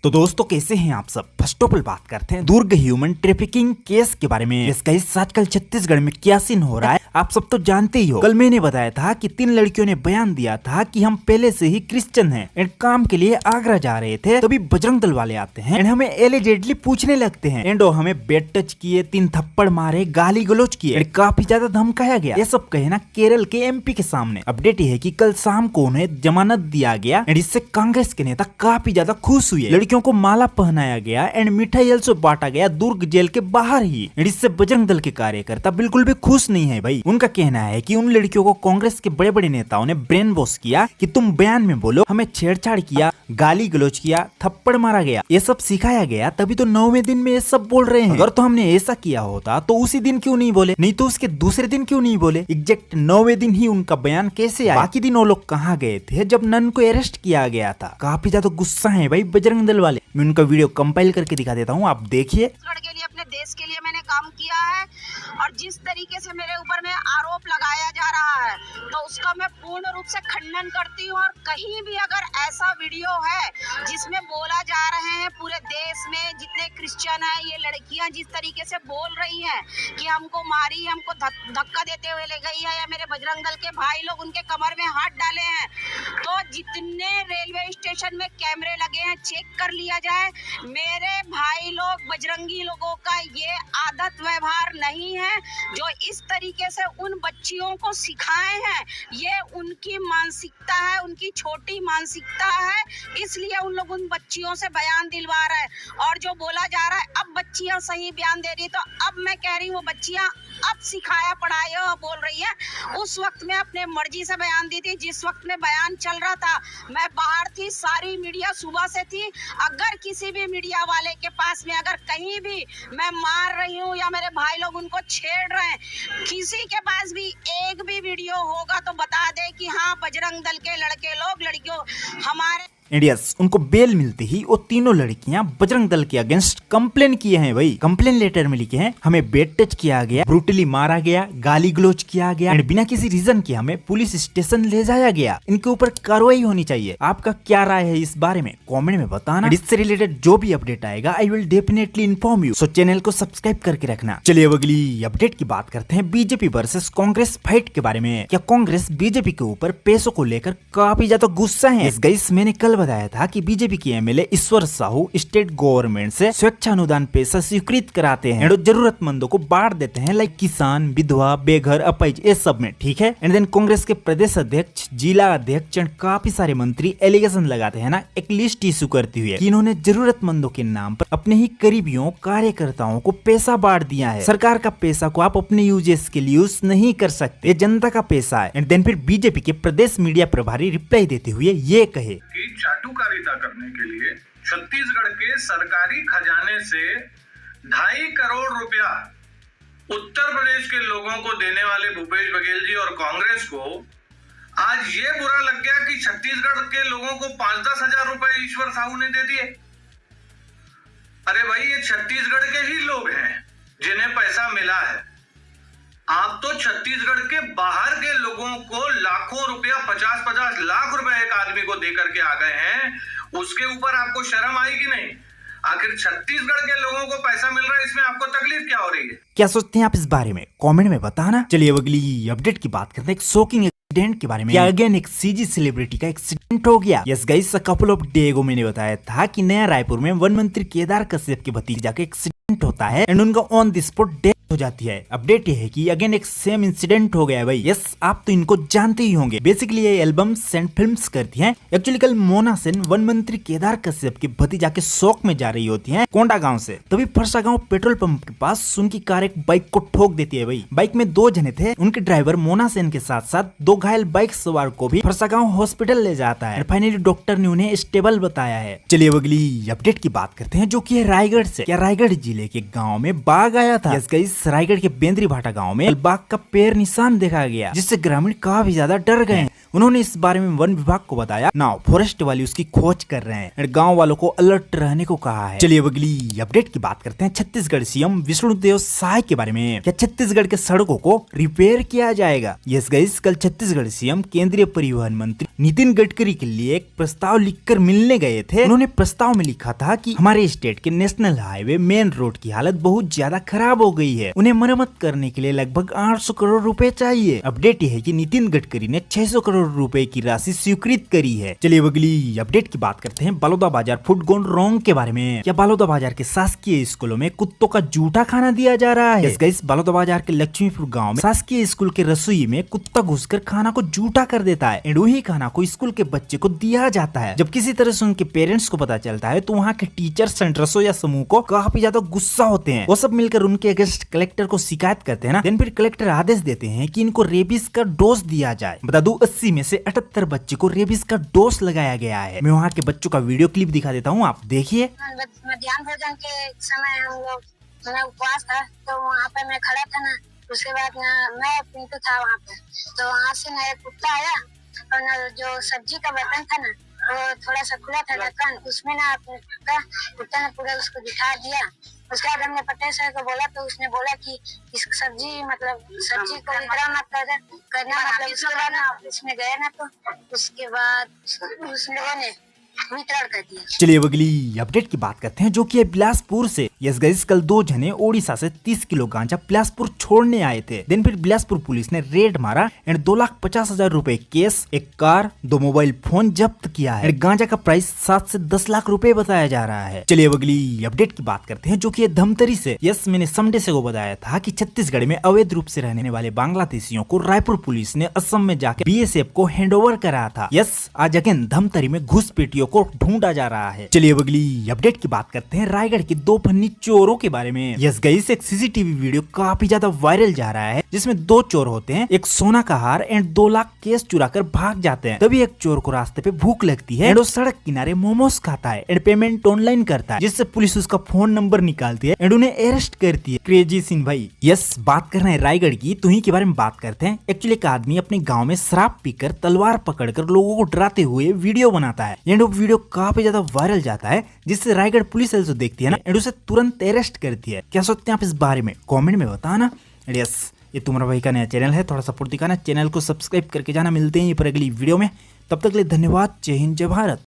तो दोस्तों कैसे हैं आप सब। फर्स्ट ऑफ ऑल बात करते हैं दुर्ग ह्यूमन ट्रैफिकिंग केस के बारे में। इसका इस आजकल छत्तीसगढ़ में क्या सीन हो रहा है आप सब तो जानते ही हो। कल मैंने बताया था कि 3 लड़कियों ने बयान दिया था कि हम पहले से ही क्रिश्चियन हैं एंड काम के लिए आगरा जा रहे थे, तभी बजरंग दल वाले आते हैं एंड हमें एलिजेडली पूछने लगते हैं एंड वो हमें बेड टच किए, 3 थप्पड़ मारे, गाली गलौज किए एंड काफी ज्यादा धमकाया गया। ये सब कहे ना केरल के एमपी के सामने। अपडेट ये है कि कल शाम को उन्हें जमानत दिया गया एंड इससे कांग्रेस के नेता काफी ज्यादा खुश हुए। लड़कियों को माला पहनाया गया एंड मिठाई also बांटा गया दुर्ग जेल के बाहर ही। इससे बजरंग दल के कार्यकर्ता बिल्कुल भी खुश नहीं है भाई। उनका कहना है कि उन लड़कियों को कांग्रेस के बड़े बड़े नेताओं ने ब्रेन वॉश किया कि तुम बयान में बोलो, हमें छेड़छाड़ किया, गाली गलौज किया, थप्पड़ मारा गया, ये सब सिखाया गया, तभी तो 9वें दिन में ये सब बोल रहे हैं। अगर तो हमने ऐसा किया होता तो उसी दिन क्यों नहीं बोले, नहीं तो उसके दूसरे दिन क्यों नहीं बोले। एग्जैक्ट 9वें दिन ही उनका बयान कैसे आया। बाकी दिन वो लोग कहाँ गए थे जब नन को अरेस्ट किया गया था। काफी ज्यादा गुस्सा है भाई बजरंग दल वाले। मैं उनका वीडियो कंपाइल करके दिखा देता हूँ, आप देखिए। के लिए अपने देश के लिए मैंने काम किया है और जिस तरीके से मेरे ऊपर में आरोप लगाया जा रहा है तो उसका मैं पूर्ण रूप से खंडन करती हूँ। और कहीं भी अगर ऐसा वीडियो है जिसमें बोला जा रहे हैं पूरे देश में जितने क्रिश्चियन हैं, ये लड़कियां जिस तरीके से बोल रही हैं कि हमको मारी, हमको धक्का देते हुए ले गई है, या मेरे बजरंग दल के भाई लोग उनके कमर में हाथ डाले हैं, तो जितने रेलवे स्टेशन में कैमरे लगे हैं चेक कर लिया जाए। मेरे भाई लोग बजरंगी लोगों का ये आदत व्यवहार नहीं है जो इस तरीके से उन बच्चियों को सिखाए हैं। ये उनकी मानसिकता है, उनकी छोटी मानसिकता है, इसलिए उन लोग उन बच्चियों से बयान दिलवा रहे हैं। और जो बोला जा रहा है अब बच्चियां सही बयान दे रही, तो अब मैं कह रही हूँ वो बच्चियां अब सिखाया पढ़ाया बोल रही है। उस वक्त में अपने मर्जी से बयान दी थी, जिस वक्त में बयान चल रहा था मैं बाहर थी, सारी मीडिया सुबह से थी। अगर किसी भी मीडिया वाले के पास में अगर कहीं भी मैं मार रही हूँ या मेरे भाई लोग उनको छेड़ रहे हैं, किसी के पास भी एक भी वीडियो होगा तो बता दे कि हाँ बजरंग दल के लड़के लोग लड़कियों हमारे इंडियस उनको बेल मिलते ही वो तीनों लड़कियां बजरंग दल के अगेंस्ट कंप्लेन किए हैं भाई। कंप्लेन लेटर में लिखे हैं हमें बेड टच किया गया, ब्रूटली मारा गया, गाली गलौज किया गया एंड बिना किसी रीजन के हमें पुलिस स्टेशन ले जाया गया। इनके ऊपर कार्रवाई होनी चाहिए। आपका क्या राय है इस बारे में कमेंट में बताना। इससे रिलेटेड जो भी अपडेट आएगा I will definitely inform you, so channel को सब्सक्राइब करके रखना। चलिए अब अगली अपडेट की बात करते हैं बीजेपी वर्सेस कांग्रेस फाइट के बारे में। क्या कांग्रेस बीजेपी के ऊपर पैसों को लेकर काफी ज्यादा गुस्सा है। गाइस मैंने कल बताया था कि बीजेपी के MLA Ishwar Sahu state government से स्वेच्छा अनुदान पैसा स्वीकृत कराते हैं एंड जरूरतमंदों को बांट देते हैं, लाइक किसान, विधवा, बेघर, अपाहिज, ये सब में, ठीक है। एंड देन कांग्रेस के प्रदेश अध्यक्ष, जिला अध्यक्ष एंड काफी सारे मंत्री एलिगेशन लगाते हैं ना, एक लिस्ट इशू करती हुई कि इन्होंने जरूरतमंदों के नाम पर अपने ही करीबियों, कार्यकर्ताओं को पैसा बांट दिया है। सरकार का पैसा को आप अपने यूजेस के लिए यूज नहीं कर सकते, ये जनता का पैसा है। एंड देन फिर बीजेपी के प्रदेश मीडिया प्रभारी रिप्लाई देते हुए ये कहे कि चाटुकारिता करने के लिए छत्तीसगढ़ के सरकारी खजाने से 2.5 करोड़ रुपया उत्तर प्रदेश के लोगों को देने वाले भूपेश बघेल जी और कांग्रेस को आज ये बुरा लग गया कि छत्तीसगढ़ के लोगों को 5-10 हजार रुपए ईश्वर साहू ने दे दिए। अरे भाई ये छत्तीसगढ़ के ही लोग हैं जिन्हें पैसा मिला है। आप तो छत्तीसगढ़ के बाहर के लोगों को लाखों रुपया, 50-50 लाख रुपए एक आदमी को देकर के आ गए हैं, उसके ऊपर आपको शर्म आएगी नहीं? आखिर छत्तीसगढ़ के लोगों को पैसा मिल रहा है, इसमें आपको तकलीफ क्या हो रही है? क्या सोचते हैं आप इस बारे में कमेंट में बताना। चलिए अगली अपडेट की बात करते हैं एक शॉकिंग एक्सीडेंट के बारे में। क्या अगेन एक सीजी सेलिब्रिटी का एक्सीडेंट हो गया। Yes guys, couple of day ago मैंने बताया था कि नया रायपुर में वन मंत्री केदार कश्यप के भतीजा का एक्सीडेंट होता है एंड उनका ऑन द स्पॉट डेथ हो जाती है। अपडेट ये है कि अगेन एक सेम इंसिडेंट हो गया है भाई। यस, आप तो इनको जानते ही होंगे। बेसिकली ये एल्बम्स एंड फिल्म्स करती हैं। एक्चुअली कल मोना सेन वन मंत्री केदार कश्यप के भतीजा के शौक में जा रही होती हैं कोंडा गांव से, तभी फरसा गांव पेट्रोल पंप के पास उनकी कार एक बाइक को ठोक देती है भाई। बाइक में 2 जने थे, उनके ड्राइवर मोना सेन के साथ साथ 2 घायल बाइक सवार को भी फरसा गांव हॉस्पिटल ले जाता है। फाइनली डॉक्टर ने उन्हें स्टेबल बताया है। चलिए अगली अपडेट की बात करते हैं जो कि है रायगढ़ से। क्या रायगढ़ जिले के गाँव में बाघ आया था। यस गाइस, रायगढ़ के बेंद्री भाटा गांव में बाघ का पैर निशान देखा गया, जिससे ग्रामीण काफी ज्यादा डर गए। उन्होंने इस बारे में वन विभाग को बताया। नाउ फॉरेस्ट वाले उसकी खोज कर रहे हैं और गाँव वालों को अलर्ट रहने को कहा है। चलिए अब अगली अपडेट की बात करते हैं छत्तीसगढ़ सीएम विष्णुदेव साय के बारे में। क्या छत्तीसगढ़ के सड़कों को रिपेयर किया जाएगा? यस गाइस, कल छत्तीसगढ़ सीएम केंद्रीय परिवहन मंत्री नितिन गडकरी के लिए एक प्रस्ताव लिखकर मिलने गए थे। उन्होंने प्रस्ताव में लिखा था कि हमारे स्टेट के नेशनल हाईवे मेन रोड की हालत बहुत ज्यादा खराब हो गई है, उन्हें मरम्मत करने के लिए लगभग 800 करोड़ रुपए चाहिए। अपडेट ये है कि नितिन गडकरी ने 600 करोड़ रुपए की राशि स्वीकृत करी है। चलिए अगली अपडेट की बात करते हैं बलौदाबाजार फूड गॉन रॉन्ग के बारे में। क्या बलौदाबाजार के शासकीय स्कूलों में कुत्तों का जूठा खाना दिया जा रहा है? गाइस, बलौदाबाजार के लक्ष्मीपुर गाँव में शासकीय स्कूल के रसोई में कुत्ता घुसकर खाना को जूठा कर देता है एंड वही खाना को स्कूल के बच्चे को दिया जाता है। जब किसी तरह से उनके पेरेंट्स को पता चलता है तो वहाँ के टीचर्स एंड रसोईया समूह को काफी ज्यादा गुस्सा होते हैं। वो सब मिलकर उनके अगेंस्ट कलेक्टर को शिकायत करते हैं ना। देन फिर कलेक्टर आदेश देते हैं कि इनको रेबीज का डोज दिया जाए। बता दूं 80 में से 78 बच्चे को रेबीज का डोज लगाया गया है। मैं वहाँ के बच्चों का वीडियो क्लिप दिखा देता हूँ, आप देखिए। मध्याह्न भोजन के समय हम लोग मेरा उपवास था तो वहाँ पे मैं खड़ा था ना, उसके बाद ना मैं पिंटू था वहाँ पे, तो वहाँ से ना एक कुत्ता आया और ना जो सब्जी का बर्तन था ना वो थोड़ा सा खुला था ढक्कन, उसमें ना कुत्ता ने पूरा उसको दिखा दिया। उसके बाद हमने पटेल सर को बोला तो उसने बोला कि इस सब्जी को इतना मत करना मतलब। उसके बाद ना उसमें गया ना तो उसके बाद उस लोगों ने वितरण कर दिया। चलिए अगली अपडेट की बात करते हैं जो कि है बिलासपुर से। यस गाइस, कल 2 जने ओडिशा से 30 किलो गांजा बिलासपुर छोड़ने आए थे। दिन फिर बिलासपुर पुलिस ने रेड मारा एंड 2,50,000 रुपए केस, एक कार, 2 मोबाइल फोन जब्त किया है। गांजा का प्राइस 7 से 10 लाख रुपए बताया जा रहा है। चलिए अगली अपडेट की बात करते हैं जो कि है धमतरी से। यस, मैंने संडे से को बताया था कि छत्तीसगढ़ में अवैध रूप से रहने वाले बांग्लादेशियों को रायपुर पुलिस ने असम में जाकर BSF को हैंडओवर कराया था। यस, आज अगेन धमतरी में घुसपैठियों को ढूंढा जा रहा है। चलिए अब अगली अपडेट की बात करते हैं रायगढ़ के 2 फन्नी चोरों के बारे में। यस गाइस, एक CCTV वीडियो काफी ज्यादा वायरल जा रहा है जिसमें 2 चोर होते हैं, एक सोना का हार एंड 2 लाख केस चुरा कर भाग जाते हैं। तभी एक चोर को रास्ते पे भूख लगती है एंड वो सड़क किनारे मोमोज खाता है एंड पेमेंट ऑनलाइन करता है, जिससे पुलिस उसका फोन नंबर निकालती है एंड उन्हें अरेस्ट करती है। क्रेजी सीन भाई। यस, बात कर रहे हैं रायगढ़ की, तो ही के बारे में बात करते हैं। एक्चुअली एक आदमी अपने गाँव में शराब पीकर तलवार पकड़कर लोगों को डराते हुए वीडियो बनाता है एंड वो वीडियो काफी ज्यादा वायरल जाता है, जिससे रायगढ़ पुलिस जो देखती है ना एंड उसे तुरंत अरेस्ट करती है। क्या सोचते हैं आप इस बारे में? कमेंट में बताना। यस, ये तुम्हारा भाई का नया चैनल है, थोड़ा सपोर्ट दिखाना, चैनल को सब्सक्राइब करके जाना। मिलते हैं ये पर अगली वीडियो में, तब तक के लिए धन्यवाद। जय हिंद, जय भारत।